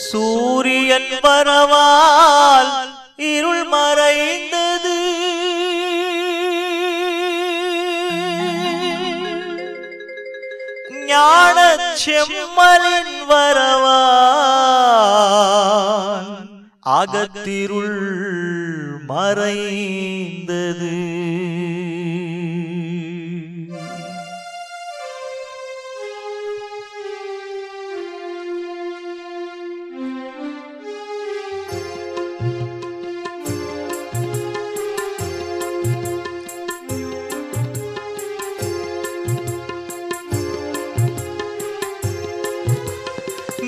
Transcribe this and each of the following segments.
சூரியன் வரவால் இருள் மறைந்தது. ஞான செம்மலின் வரவால் அகத்திருள் மறைந்தது.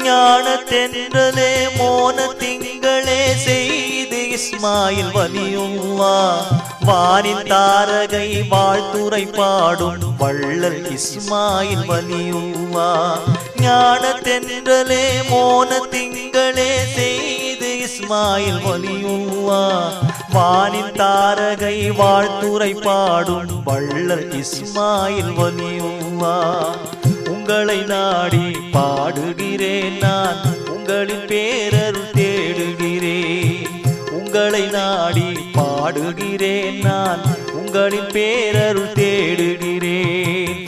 ஞான தென்றலே மோன திங்களே செய்து இஸ்மாயில் வலியுல்லாஹ் வானின் தாரகை வாழ்த்துரை பாடும் வள்ளல் இஸ்மாயில் வலியுல்லாஹ். ஞான தென்றலே மோன திங்களே செய்து இஸ்மாயில் வலியுல்லாஹ் வானின் தாரகை வாழ்த்துரை பாடும் வள்ளல் இஸ்மாயில் வலியுல்லாஹ். உங்களை நாடி பாடுகிறேன் நான், உங்களின் பேரருள் தேடுகிறேன். உங்களை நாடி பாடுகிறேன் நான், உங்களின் பேரருள் தேடுகிறேன்.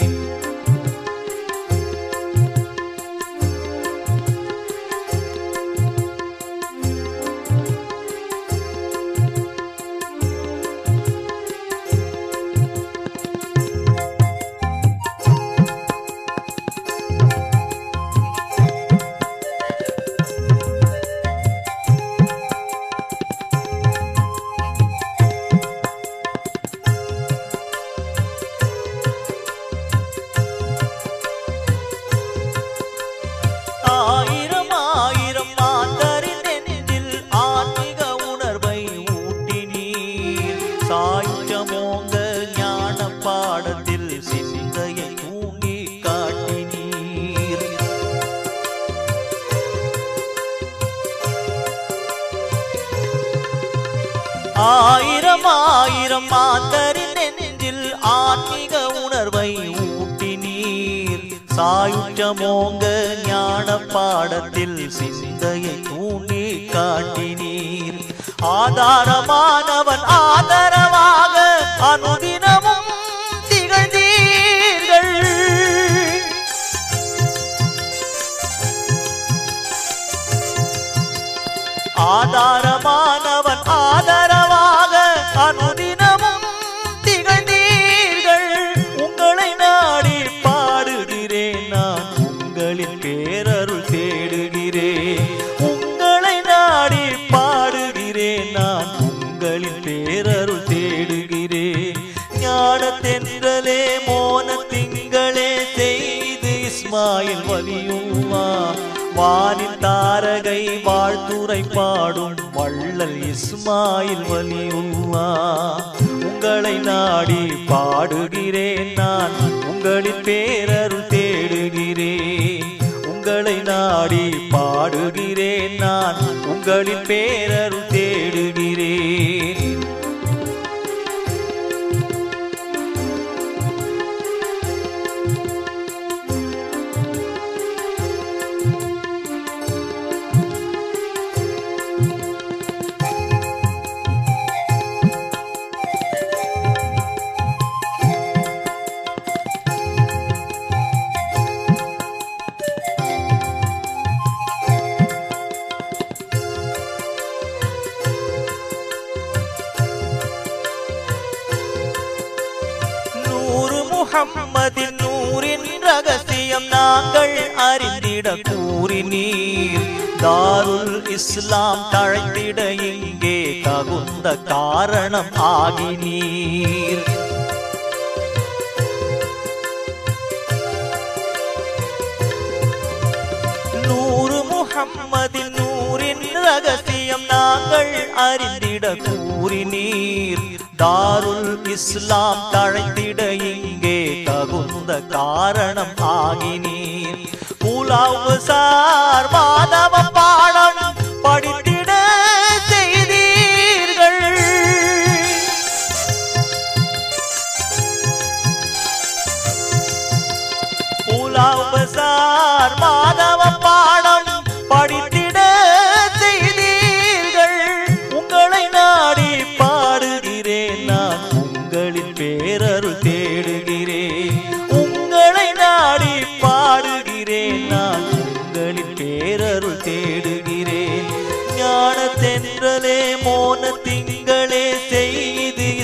ஆயிரம் ஆயிரம் மாந்தரின் நெஞ்சில் ஆன்மீக உணர்வை ஊட்டினீர். சாயுஜமோங்க ஞான பாடத்தில் சிந்தையை தூண்டி காட்டினீர். ஆதாரமானவன் ஆதரவாக அனுதினமும் திகழ்ந்தீர்கள். ஆதாரமானவன் ஆதரவாக அனுதினமும் திகழ்ந்தீர்கள். உங்களை நாடி பாடுகிறேன் நான், உங்களின் பேரருள் தேடுகிறேன். உங்களை நாடி பாடுகிறேன் நான், உங்களின் பேரருள் தேடுகிறேன். ஞான தென்றலே மோன திங்களே செய்து இஸ்மாயில் வலியுல்லாஹ் வானின் தாரகை வாழ்த்துரை பாடும் வள்ளல் இஸ்மாயில் வலியுல்லாஹ். உங்களை நாடி பாடுகிறேன் நான், உங்களின் பேரருள் தேடுகிறேன். உங்களை நாடி பாடுகிறேன் நான், உங்களின் பேரருள் தேடுகிறேன். முஹம்மதின் நூரின் ரகசியம் நாங்கள் அறிந்திட கூறினீர். தாருல் இஸ்லாம் தழைத்திட இங்கே தகுந்த காரணம் ஆகினீர். நூறு முஹம்மதின் நூரின் ரகசியம் நாங்கள் அறிந்திட கூறினீர். தாருல் இஸ்லாம் தழைத்திட இங்கே தகுந்த காரணம் ஆகினீர். புலாவுசார் மாதவ பாடம் படித்திட செய்தீர்கள். புலாவுசார் மாதவ பாடம் படித்திட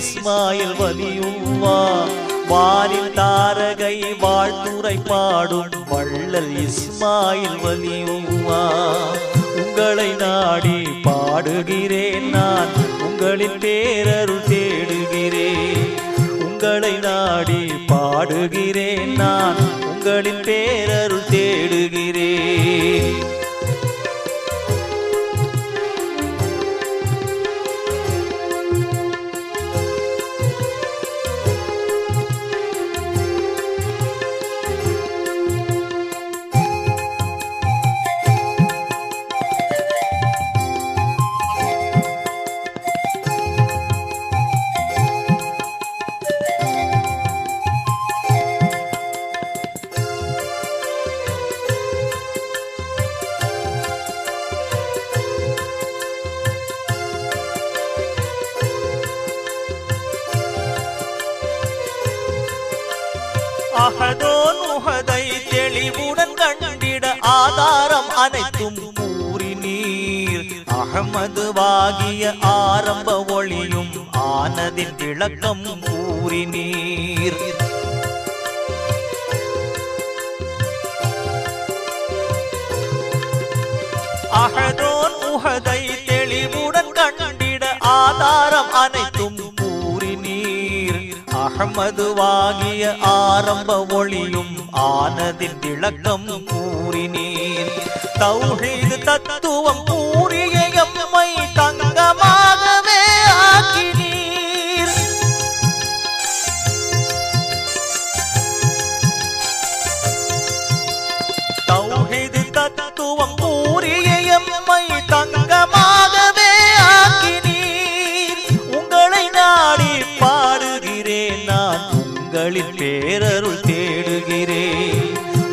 இஸ்மாயில் வலியுல்லாஹ் வானில் தாரகை வாழ்த்துரை பாடும் வள்ளல் இஸ்மாயில் வலியுல்லாஹ் உங்களை நாடி பாடுகிறேன் நான் உங்களின் பேரருள் தேடுகிறேன் உங்களை நாடி பாடுகிறேன் நான் உங்களின் பேரருள் தேடுகிறேன் அஹதோன் உஹதை தெளிவுடன் கண்டிட ஆதாரம் அனைத்தும் கூறினீர் அஹமது வாகிய ஆரம்ப ஒளியும் ஆனதின் விளக்கம் கூறினீர் அஹதோன் உஹதை தெளிவுடன் கண்டிட ஆதாரம் அனைத்தும் அஹமது வாகிய ஆரம்ப ஒளியும் ஆனதின் விளக்கம் கூறினீர் தௌஹீத் தத்துவம் கூறிய எம்மை தங்கமாகவே ஆக்கினீர் தௌஹீத் தத்துவம் கூறிய எம்மை தங்கமாகவே ஆக்கினீர் உங்களை நாடி பாடுகிறேன் நான் உங்களின் பேரருள் தேடுகிறேன்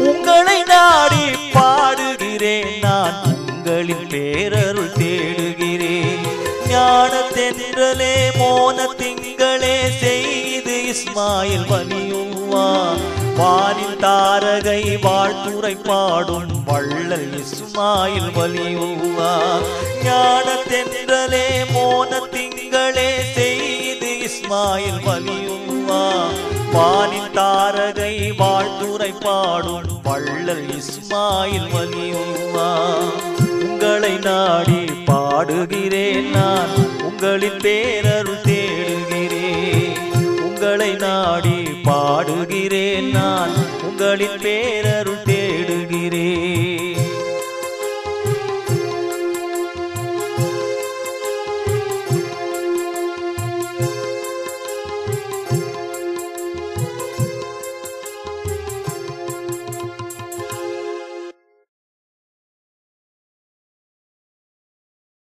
உங்களை நாடி பாடுகிறேன் நான் உங்களின் பேரருள் தேடுகிறேன் ஞான தென்றலே மோன திங்களே செய்து இஸ்மாயில் வலியுல்லாஹ் வானில் தாரகை வாழ்த்துரை பாடும் வள்ளல் இஸ்மாயில் வலியுல்லாஹ் ஞான தென்றலே மோன திங்களே செய்து இஸ்மாயில் வலியுல்லாஹ் வானில் தாரகை வாழ்த்துரை பாடும் வள்ளல் இஸ்மாயில் வலியுல்லாஹ் உங்களை நாடி பாடுகிறேன் நான் உங்களின் பேரருள் தேடுகிறேன் உங்களை நாடி பாடுகிறேன் நான் உங்களின் பேரருள் தேடுகிறேன்